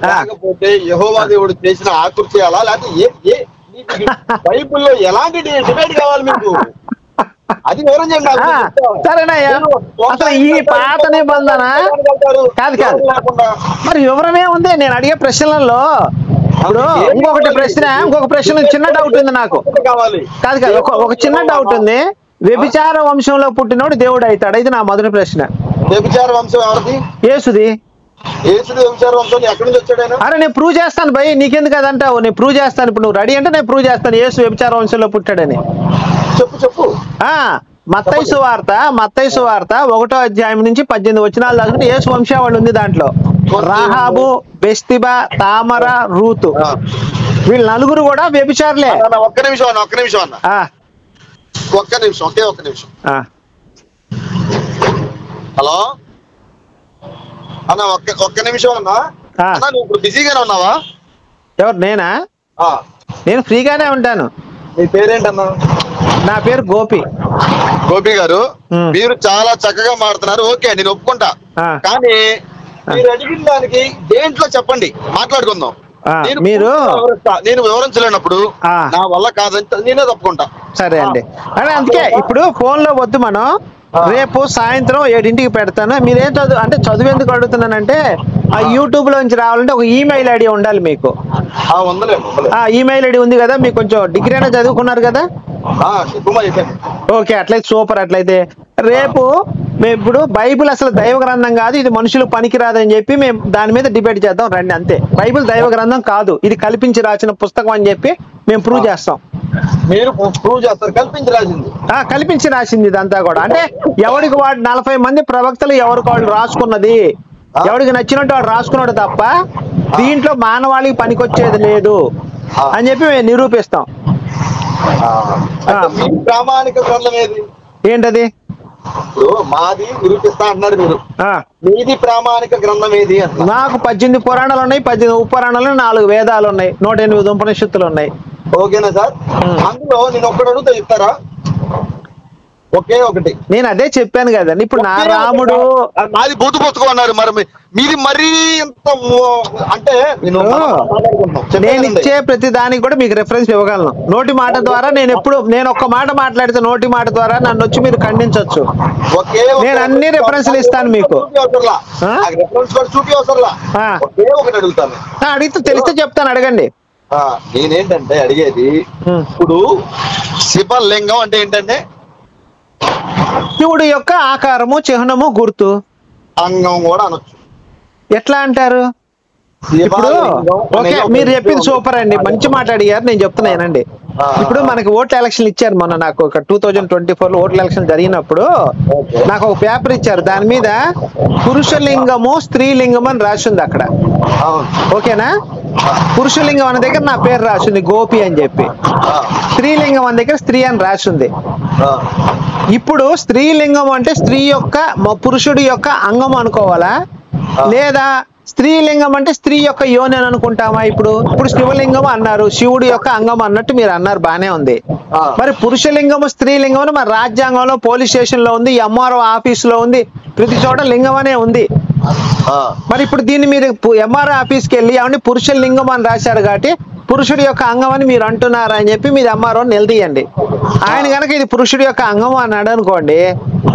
[SPEAKER 2] లేకపోతే యెహోవా దేవుడు చేసిన ఆకృతి చేయాలా, లేకపోతే బైబిల్లో ఎలాంటి డిబేట్ కావాలి మీకు? అది వివరించండి.
[SPEAKER 1] సరేనయ్యా, అసలు ఈ పాత నిబంధన కాదు మరి వివరమే ఉంది. నేను అడిగే ప్రశ్నలలో ఇప్పుడు ఇంకొక ప్రశ్న చిన్న డౌట్ ఉంది నాకు. కాదు ఒక చిన్న డౌట్ ఉంది. వ్యభిచార వంశంలో పుట్టినోడు దేవుడు అవుతాడు, ఇది నా మొదటి ప్రశ్న.
[SPEAKER 2] వ్యభిచార వంశం ఎవరిది?
[SPEAKER 1] యేసుది.
[SPEAKER 2] యేసుది వ్యభిచార వంశం ఎక్కడి నుంచి వచ్చాడు ఆయన?
[SPEAKER 1] అరే నేను ప్రూవ్ చేస్తాను భయ్, నీకెందుకు అదంటావు? నేను ప్రూవ్ చేస్తాను. ఇప్పుడు నువ్వు రెడీ అంటే నేను ప్రూవ్ చేస్తాను యేసు వ్యభిచార వంశంలో పుట్టాడని.
[SPEAKER 2] చెప్పు.
[SPEAKER 1] మత్తయి సువార్త 1వ అధ్యాయం నుంచి 18 వచనాలు దాకా యేసు వంశావళి ఉంది. దాంట్లో రాహాబు, బెస్తిబా, తామర, రూతు వీళ్ళు నలుగురు కూడా వ్యభిచారులే.
[SPEAKER 2] ఒక్క నిమిషం అన్న. ఒక్క నిమిషం. హలో అన్న, ఒక్క నిమిషం అన్నా. నువ్వు ఇప్పుడు బిజీగానే ఉన్నావా?
[SPEAKER 1] ఎవరు? నేనా? నేను ఫ్రీగానే ఉంటాను.
[SPEAKER 2] నీ పేరేంటన్నా?
[SPEAKER 1] నా పేరు గోపి.
[SPEAKER 2] గోపి గారు, మీరు చాలా చక్కగా మాట్లాడుతున్నారు, ఓకే నేను ఒప్పుకుంటా. కానీ మీరు అడిగిన దానికి దేంట్లో చెప్పండి, మాట్లాడుకుందాం. నేను వివరించలేనప్పుడు నా వల్ల కాదంటే నేనే తప్పుకుంటా.
[SPEAKER 1] సరే అండి. అందుకే ఇప్పుడు ఫోన్ లో వద్దు, మనం రేపు సాయంత్రం 7ంటికి పెడతాను. మీరేం చదువు ఎందుకు అడుగుతున్నానంటే, ఆ యూట్యూబ్ లోంచి రావాలంటే ఒక ఈమెయిల్ ఐడి ఉండాలి మీకు. ఈమెయిల్ ఐడి ఉంది కదా మీకు? కొంచెం డిగ్రీ అయినా చదువుకున్నారు కదా? ఓకే, అట్లయితే సూపర్. అట్లయితే రేపు మేము ఇప్పుడు బైబిల్ అసలు దైవ గ్రంథం కాదు, ఇది మనుషులు పనికిరాదని చెప్పి మేము దాని మీద డిబేట్ చేద్దాం రండి. అంతే, బైబిల్ దైవ గ్రంథం కాదు, ఇది కల్పించి రాసిన పుస్తకం అని చెప్పి మేము ప్రూవ్ చేస్తాం.
[SPEAKER 2] మీరు ప్రూవ్ చేస్తారు?
[SPEAKER 1] కల్పించి రాసింది ఇదంతా కూడా. అంటే ఎవరికి వాడు 40 మంది ప్రవక్తలు ఎవరికి వాళ్ళు రాసుకున్నది, ఎవరికి నచ్చినట్టు వాడు రాసుకున్నాడు తప్ప దీంట్లో మానవాళికి పనికొచ్చేది లేదు అని చెప్పి మేము నిరూపిస్తాం.
[SPEAKER 2] ప్రామాణిక గ్రంథం ఏది?
[SPEAKER 1] ఏంటది?
[SPEAKER 2] మాది నిరూపిస్తా అన్నారు మీరు, మీది ప్రామాణిక గ్రంథం ఏది?
[SPEAKER 1] నాకు 18 పురాణాలు ఉన్నాయి, 18 ఉపపురాణాలు, 4 వేదాలు ఉన్నాయి, 108 ఉపనిషత్తులు ఉన్నాయి.
[SPEAKER 2] ఓకేనా సార్? అందులో నేను ఒక్కడు అడుగుతా, చెప్తారా? ఒకే ఒకటి.
[SPEAKER 1] నేను అదే చెప్పాను కదండి. ఇప్పుడు నా రాముడు
[SPEAKER 2] మాది బూతు పుస్తకం అన్నారు, మరి మీది మరీ ఇంత అంటే
[SPEAKER 1] నేను ఇచ్చే ప్రతి దానికి కూడా మీకు రెఫరెన్స్ ఇవ్వగలను. నోటి మాట ద్వారా నేను ఒక్క మాట మాట్లాడితే నోటి మాట ద్వారా నన్ను వచ్చి మీరు ఖండించవచ్చు. నేను అన్ని రెఫరెన్స్లు ఇస్తాను మీకు. అడిగితే తెలిస్తే చెప్తాను, అడగండి.
[SPEAKER 2] నేనేంటంటే అడిగేది, ఇప్పుడు శివలింగం అంటే ఏంటంటే
[SPEAKER 1] శివుడు యొక్క ఆకారము, చిహ్నము, గుర్తు,
[SPEAKER 2] అంగం కూడా అనొచ్చు.
[SPEAKER 1] ఎట్లా అంటారు? ఇప్పుడు ఓకే, మీరు చెప్పింది సూపర్ అండి, మంచి మాట అడిగారు. నేను చెప్తున్నానండి. ఇప్పుడు మనకి ఓట్ల ఎలక్షన్ ఇచ్చారు మొన్న. నాకు ఒక 2024లో ఓట్ల ఎలక్షన్ జరిగినప్పుడు నాకు ఒక పేపర్ ఇచ్చారు, దాని మీద పురుషలింగము, స్త్రీలింగం అని రాసింది అక్కడ. ఓకేనా? పురుషలింగం అనే దగ్గర నా పేరు రాసింది గోపి అని చెప్పి, స్త్రీలింగం అనే దగ్గర స్త్రీ అని రాసింది. ఇప్పుడు స్త్రీలింగం అంటే స్త్రీ యొక్క, పురుషుడి యొక్క అంగం అనుకోవాలా, లేదా స్త్రీలింగం అంటే స్త్రీ యొక్క యోని అని అనుకుంటామా? ఇప్పుడు శివలింగం అన్నారు, శివుడి యొక్క అంగం అన్నట్టు మీరు అన్నారు, బానే ఉంది. మరి పురుషలింగము, స్త్రీలింగం అని మన రాజ్యాంగంలో, పోలీస్ స్టేషన్ లో ఉంది, ఎంఆర్ఓ ఆఫీస్ లో ఉంది, ప్రతి చోట లింగం అనే ఉంది. మరి ఇప్పుడు దీన్ని మీరు ఎంఆర్ఓ ఆఫీస్కి వెళ్ళి అవన్నీ పురుషలింగం అని రాశారు కాబట్టి పురుషుడి యొక్క అంగం అని మీరు అంటున్నారు అని చెప్పి మీరు ఎంఆర్ఓ నిలదీయండి. ఆయన కనుక ఇది పురుషుడి యొక్క అంగం అన్నాడు అనుకోండి,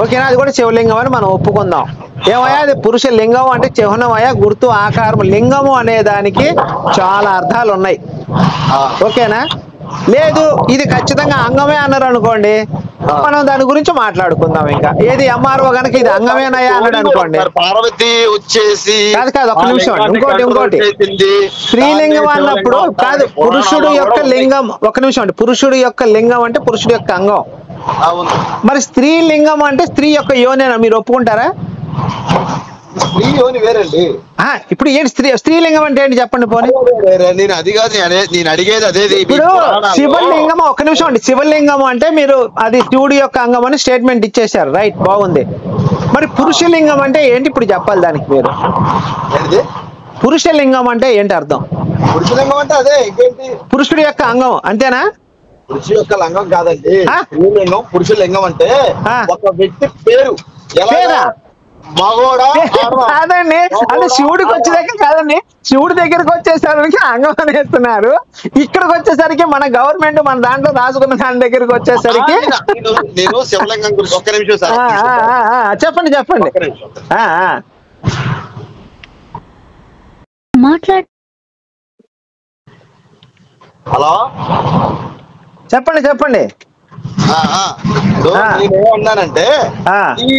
[SPEAKER 1] ఓకేనా, అది కూడా శివలింగం అని మనం ఒప్పుకుందాం. ఏమయ్యా, అది పురుష లింగం అంటే చిహ్నమయ్యా, గుర్తు, ఆకారం. లింగము అనే దానికి చాలా అర్థాలు ఉన్నాయి, ఓకేనా? లేదు ఇది ఖచ్చితంగా అంగమే అన్నారు అనుకోండి, మనం దాని గురించి మాట్లాడుకుందాం. ఇంకా ఏది ఎంఆర్ఓ గనక ఇది అంగమేనయ్యా అన్నాడు అనుకోండి,
[SPEAKER 2] పార్వతి వచ్చేసి
[SPEAKER 1] కాదు ఒక్క నిమిషం అండి, ఇంకోటి స్త్రీలింగం అన్నప్పుడు కాదు, పురుషుడు యొక్క లింగం, ఒక్క నిమిషం అండి, పురుషుడు యొక్క లింగం అంటే పురుషుడు యొక్క అంగం. మరి స్త్రీ లింగం అంటే స్త్రీ యొక్క యోనేనా, మీరు ఒప్పుకుంటారా?
[SPEAKER 2] స్త్రీ యోని వేరండి.
[SPEAKER 1] ఇప్పుడు ఏంటి స్త్రీలింగం అంటే ఏంటి చెప్పండి పోనీ.
[SPEAKER 2] నేను అది కాదు నేను అడిగేది అదే.
[SPEAKER 1] ఇప్పుడు శివలింగం, ఒక్క నిమిషం అండి, శివలింగం అంటే మీరు అది శివుడి యొక్క అంగం అని స్టేట్మెంట్ ఇచ్చేశారు, రైట్, బాగుంది. మరి పురుషలింగం అంటే ఏంటి ఇప్పుడు చెప్పాలి దానికి మీరు. పురుషలింగం అంటే ఏంటి అర్థం?
[SPEAKER 2] పురుషలింగం అంటే అదే, ఇంకేంటి,
[SPEAKER 1] పురుషుడి యొక్క అంగం అంతేనా?
[SPEAKER 2] పురుషు యొక్క లింగం కాదండి స్త్రీలింగం. పురుషలింగం అంటే ఒక వ్యక్తి పేరు.
[SPEAKER 1] పేరా?
[SPEAKER 2] మగోడా?
[SPEAKER 1] కాదండి, అంటే శివుడికి వచ్చేసరికి కాదండి, శివుడి దగ్గరికి వచ్చేసరికి అంగం అనేస్తున్నారు, ఇక్కడికి వచ్చేసరికి మన గవర్నమెంట్ మన దాంట్లో రాసుకున్న దాని దగ్గరికి వచ్చేసరికి
[SPEAKER 2] నేను శివలింగం గురించి ఒక్క నిమిషం సార్.
[SPEAKER 1] చెప్పండి
[SPEAKER 2] హలో
[SPEAKER 1] చెప్పండి.
[SPEAKER 2] నేనేమన్నానంటే ఈ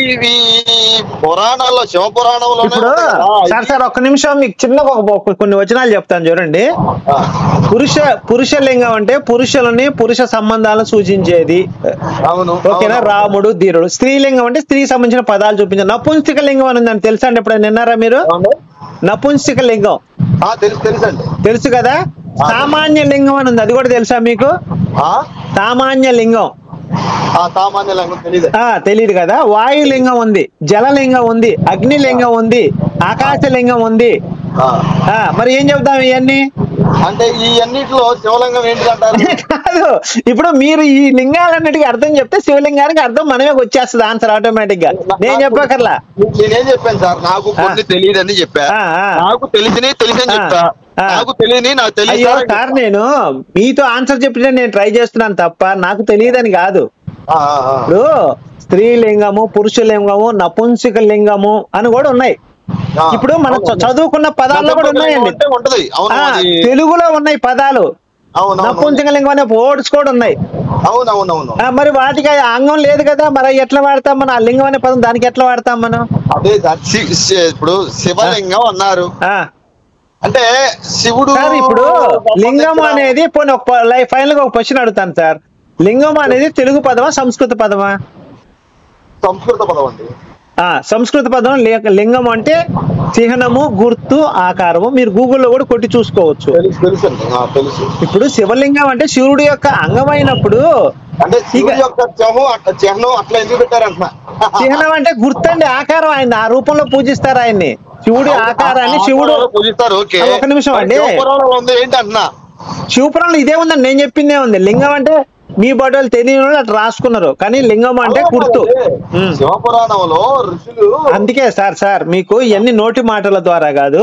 [SPEAKER 2] పురాణాల్లో, శివ పురాణంలో
[SPEAKER 1] ఇప్పుడు సార్ ఒక్క నిమిషం మీకు చిన్న కొన్ని వచనాలు చెప్తాను చూడండి. పురుషలింగం అంటే పురుషులని, పురుష సంబంధాలను సూచించేది, ఓకేనా, రాముడు ధీరుడు. స్త్రీలింగం అంటే స్త్రీ సంబంధించిన పదాలు చూపించారు. నపుంసక లింగం అని ఉందని తెలుసా అండి, ఎప్పుడైనా విన్నారా మీరు? నపుంసక లింగం తెలుసు కదా. సామాన్య లింగం అని ఉంది, అది కూడా తెలుసా మీకు? సామాన్య లింగం తెలియదు కదా. వాయులింగం ఉంది, జలలింగం ఉంది, అగ్నిలింగం ఉంది, ఆకాశలింగం ఉంది. మరి ఏం చెప్తాం ఇవన్నీ
[SPEAKER 2] అంటే ఈ అన్నిటిలో శివలింగం ఏంటంటారు?
[SPEAKER 1] కాదు, ఇప్పుడు మీరు ఈ లింగాలన్నిటికీ అర్థం చెప్తే శివలింగానికి అర్థం మనమే వచ్చేస్తుంది ఆన్సర్ ఆటోమేటిక్ గా. నేను చెప్పకర్లా,
[SPEAKER 2] నేనేం చెప్పాను సార్, నాకు కొన్ని తెలియదని చెప్పా, నాకు తెలిసిని చెప్పా, నాకు తెలియని నాకు తెలియదు
[SPEAKER 1] సార్. నేను మీతో ఆన్సర్ చెప్పితే నేను ట్రై చేస్తున్నాను తప్ప నాకు తెలియదని కాదు. ఇప్పుడు స్త్రీలింగము, పురుషలింగము, నపుంసక లింగము అని కూడా ఉన్నాయి. ఇప్పుడు మనం చదువుకున్న పదాల్లో కూడా ఉన్నాయండి, తెలుగులో ఉన్నాయి పదాలు. నపుంసక లింగం అనే వర్డ్స్ కూడా ఉన్నాయి. మరి వాటికి అంగం లేదు కదా, మరి ఎట్లా వాడతాం మనం? ఆ లింగం అనే పదం దానికి ఎట్లా వాడతాం మనం?
[SPEAKER 2] అదే ఇప్పుడు శివలింగం అన్నారు అంటే శివుడు.
[SPEAKER 1] ఇప్పుడు లింగం అనేది ఫైనల్ గా ఒక క్వశ్చన్ అడుగుతాను సార్, లింగం అనేది తెలుగు పదమా సంస్కృత పదమా?
[SPEAKER 2] సంస్కృత పదం అండి.
[SPEAKER 1] సంస్కృత పదం. లింగం అంటే చిహ్నము, గుర్తు, ఆకారము. మీరు గూగుల్లో కూడా కొట్టి చూసుకోవచ్చు. ఇప్పుడు శివలింగం అంటే శివుడి యొక్క అంగమైనప్పుడు చిహ్నం అంటే గుర్తండి, ఆకారం. ఆయన ఆ రూపంలో పూజిస్తారు ఆయన్ని, శివుడి ఆకారాన్ని శివుడు పూజిస్తారు. ఒక నిమిషం అండి, శివపురాణంలో ఇదే ఉందండి, నేను చెప్పిందే ఉంది. లింగం అంటే మీ బట్టలు తెలియని అట్లా రాసుకున్నారు, కానీ లింగం అంటే గుర్తు. అందుకే సార్ మీకు ఇవన్నీ నోటి మాటల ద్వారా కాదు,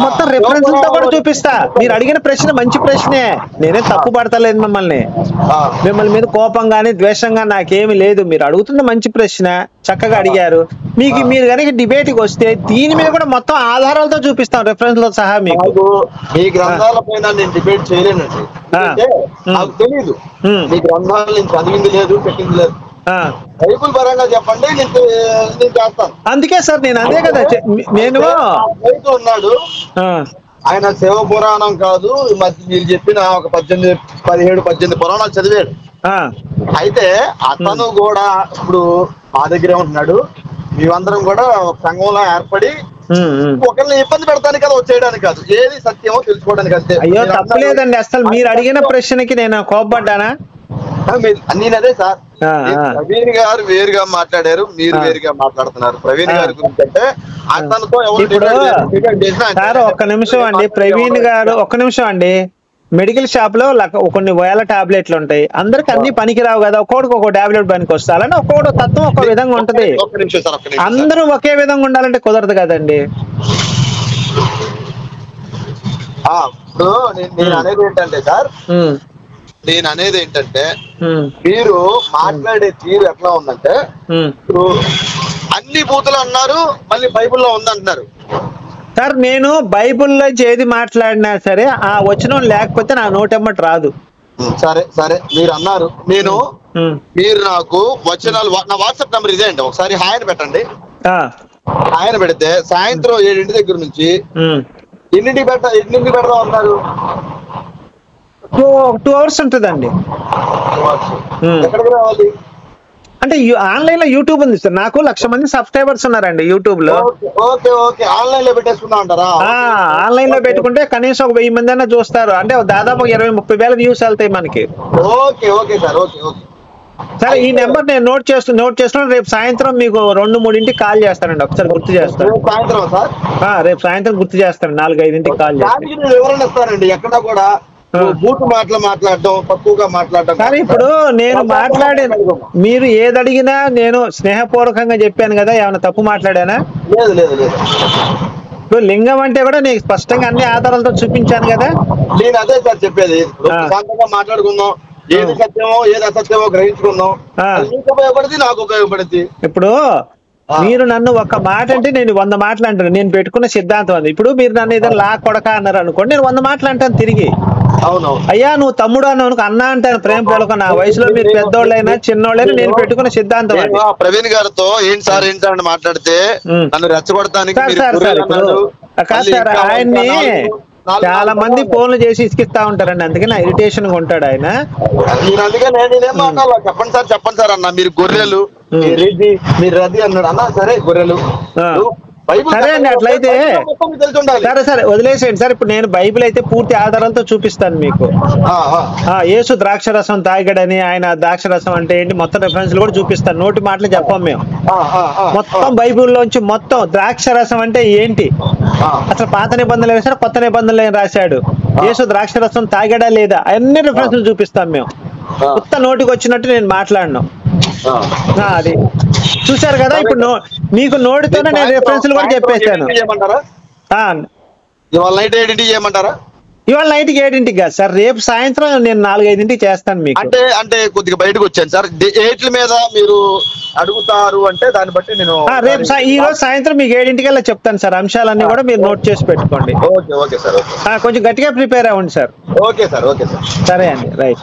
[SPEAKER 1] మొత్తం రిఫరెన్స్ తో కూడా చూపిస్తా. మీరు అడిగిన ప్రశ్న మంచి ప్రశ్నే, నేనేం తప్పు పడతలేదు మిమ్మల్ని మీద కోపం గానీ ద్వేషం గానీ నాకేమి లేదు. మీరు అడుగుతున్న మంచి ప్రశ్న, చక్కగా అడిగారు. మీరు కనుక డిబేట్ కి వస్తే దీని మీద కూడా మొత్తం ఆధారాలతో చూపిస్తాం, రిఫరెన్స్ లో సహా. మీకు
[SPEAKER 2] మీ గ్రంథాల పైన నేను డిబేట్ చేయలేనండి, నాకు తెలీదు. మీ గ్రంథాలు నేను చదివింది లేదు, పెట్టింది లేదు. బైబుల్ పరంగా చెప్పండి, నేను చేస్తాను.
[SPEAKER 1] అందుకే సార్ నేను అదే కదా నేను
[SPEAKER 2] ఉన్నాడు. ఆయన శివ పురాణం కాదు, మీరు చెప్పిన ఒక 17 పురాణాలు చదివాడు. అయితే అతను కూడా ఇప్పుడు మా దగ్గరే ఉంటున్నాడు. మేమందరం కూడా సంఘంలో ఏర్పడి ఒకరిని ఇబ్బంది పెడతానికి కదా, వచ్చేయడానికి కాదు, ఏది సత్యమో తెలుసుకోవడానికి అంతే.
[SPEAKER 1] అయ్యో తప్పలేదండి, అసలు మీరు అడిగిన ప్రశ్నకి నేను కోపడ్డానా?
[SPEAKER 2] నేను అదే సార్, ప్రవీణ్ గారు వేరుగా మాట్లాడారు, మీరు వేరుగా మాట్లాడుతున్నారు. ప్రవీణ్ గారి గురించి అంటే అతనితో
[SPEAKER 1] సార్ ఒక్క నిమిషం అండి, ప్రవీణ్ గారు ఒక్క నిమిషం అండి. మెడికల్ షాప్ లో కొన్ని వేల టాబ్లెట్లు ఉంటాయి, అందరికి అన్ని పనికిరావు కదా, ఒక్కొక్కడికి ఒక్కో టాబ్లెట్ పనికి వస్తాలని ఒక్కొక్కటి తత్వం ఒక విధంగా ఉంటది. అందరూ ఒకే విధంగా ఉండాలంటే కుదరదు కదండి.
[SPEAKER 2] ఇప్పుడు నేను అనేది ఏంటంటే సార్, నేను అనేది ఏంటంటే మీరు మాట్లాడే తీరు ఎట్లా ఉందంటే, ఇప్పుడు అన్ని బూతులు అన్నారు, మళ్ళీ బైబిల్లో ఉందంటున్నారు.
[SPEAKER 1] సార్ నేను బైబిల్లో ఏది మాట్లాడినా సరే ఆ వచనం లేకపోతే నా నోటెమ్మటి రాదు.
[SPEAKER 2] సరే సరే మీరు అన్నారు. మీరు నాకు వచనాలు నా వాట్సాప్ నెంబర్ ఇదే అండి, ఒకసారి హాయ్ పెట్టండి. ఆయన పెడితే సాయంత్రం 7 దగ్గర నుంచి ఎన్నింటికి పెడదాం అన్నారు?
[SPEAKER 1] 2 hours ఉంటుందండి.
[SPEAKER 2] ఎక్కడికి రావాలి?
[SPEAKER 1] అంటే ఆన్లైన్ లో యూట్యూబ్ ఉంది సార్, నాకు 1,00,000 మంది సబ్స్క్రైబర్స్ ఉన్నారండి యూట్యూబ్ లో.
[SPEAKER 2] ఓకే ఓకే, ఆన్లైన్ లో పెట్టేసుకున్నా అంటారా?
[SPEAKER 1] ఆన్లైన్ లో పెట్టుకుంటే కనీసం 1000 మంది అయినా చూస్తారు, అంటే దాదాపు 20-30 వేల వ్యూస్ వెళ్తాయి మనకి.
[SPEAKER 2] Okay okay sir, okay okay.
[SPEAKER 1] సరే ఈ నెంబర్ నేను నోట్ చేస్తున్నాను. రేపు సాయంత్రం మీకు 2-3 కాల్ చేస్తానండి, ఒకసారి గుర్తు చేస్తాను.
[SPEAKER 2] సాయంత్రం సార్?
[SPEAKER 1] రేపు సాయంత్రం గుర్తు చేస్తాను, 4-5 కాల్ చేస్తాను.
[SPEAKER 2] వివరణ ఇస్తానండి, ఎక్కడ కూడా బూట్ మాట్లాడడం, తక్కువగా మాట్లాడడం.
[SPEAKER 1] సరే ఇప్పుడు నేను మీరు ఏది అడిగినా నేను స్నేహపూర్వకంగా చెప్పాను కదా, ఏమైనా తప్పు మాట్లాడానా?
[SPEAKER 2] లేదు లేదు లేదు.
[SPEAKER 1] ఇప్పుడు లింగం అంటే కూడా నేను స్పష్టంగా అన్ని ఆధారాలతో చూపించాను కదా.
[SPEAKER 2] నేను అదే సార్ చెప్పేది, శాంతంగా మాట్లాడుకుందాం, ఏది సత్యమో ఏది అసత్యమో గ్రహించుకుందాం. నీకు ఉపయోగపడింది, నాకు ఉపయోగపడింది.
[SPEAKER 1] ఇప్పుడు మీరు నన్ను ఒక మాట అంటే నేను 100 మాటలు అంటాను, నేను పెట్టుకున్న సిద్ధాంతం అది. ఇప్పుడు మీరు నన్ను ఏదైనా లా కొడక అన్నారు అనుకోండి, నేను 100 మాటలు అంటాను తిరిగి. అయ్యా నువ్వు తమ్ముడు అన్నావు, అన్నా అంటాను ప్రేమ పూలక. నా వయసులో మీరు పెద్దోళ్ళైనా చిన్నోళ్ళైనా నేను పెట్టుకున్న సిద్ధాంతం అది.
[SPEAKER 2] ప్రవీణ్ గారితో ఏంటి సార్ అని మాట్లాడితే నన్ను రెచ్చగొడతానికి
[SPEAKER 1] కాదు సార్, ఆయన్ని చాలా మంది ఫోన్లు చేసి ఇసుకిస్తా ఉంటారండి, అందుకే నా ఇరిటేషన్ గా ఉంటాడు ఆయన.
[SPEAKER 2] చెప్పండి సార్ అన్న, మీరు గొర్రెలు మీరు రద్ది అన్నాడు అన్న. సరే గొర్రెలు
[SPEAKER 1] సరే అండి, అట్లయితే సరే వదిలేసేయండి సార్. ఇప్పుడు నేను బైబిల్ అయితే పూర్తి ఆధారాలతో చూపిస్తాను మీకు. యేసు ద్రాక్షరసం తాగాడని, ఆయన ద్రాక్షరసం అంటే ఏంటి మొత్తం రెఫరెన్స్ కూడా చూపిస్తాను. నోటి మాటలు చెప్పాం మేము, మొత్తం బైబిల్లోంచి మొత్తం ద్రాక్షరసం అంటే ఏంటి, అసలు పాత నిబంధనలు రాశాడు, కొత్త నిబంధనలు రాశాడు, యేసు ద్రాక్షరసం తాగాడా లేదా, అన్ని రెఫరెన్స్లు చూపిస్తాం మేము. కొత్త నోటికి వచ్చినట్టు నేను మాట్లాడినాం. అది చూశారు కదా. ఇప్పుడు మీకు నోటితోనే నేను రెఫరెన్స్లు కూడా చెప్పేశాను. ఇవాళ నైట్కి 7ంటికి కాదు సార్, రేపు సాయంత్రం నేను 4-5 చేస్తాను మీకు.
[SPEAKER 2] అంటే కొద్దిగా బయటకు వచ్చాను సార్, ఏట్ల మీద మీరు అడుగుతారు అంటే దాన్ని బట్టి నేను
[SPEAKER 1] రేపు ఈ రోజు సాయంత్రం మీకు 7ంటికల్లా చెప్తాను సార్. అంశాలన్నీ కూడా మీరు నోట్ చేసి పెట్టుకోండి.
[SPEAKER 2] ఓకే సార్,
[SPEAKER 1] కొంచెం గట్టిగా ప్రిపేర్ అవ్వండి sir.
[SPEAKER 2] Okay sir, okay sir.
[SPEAKER 1] సరే అండి, రైట్.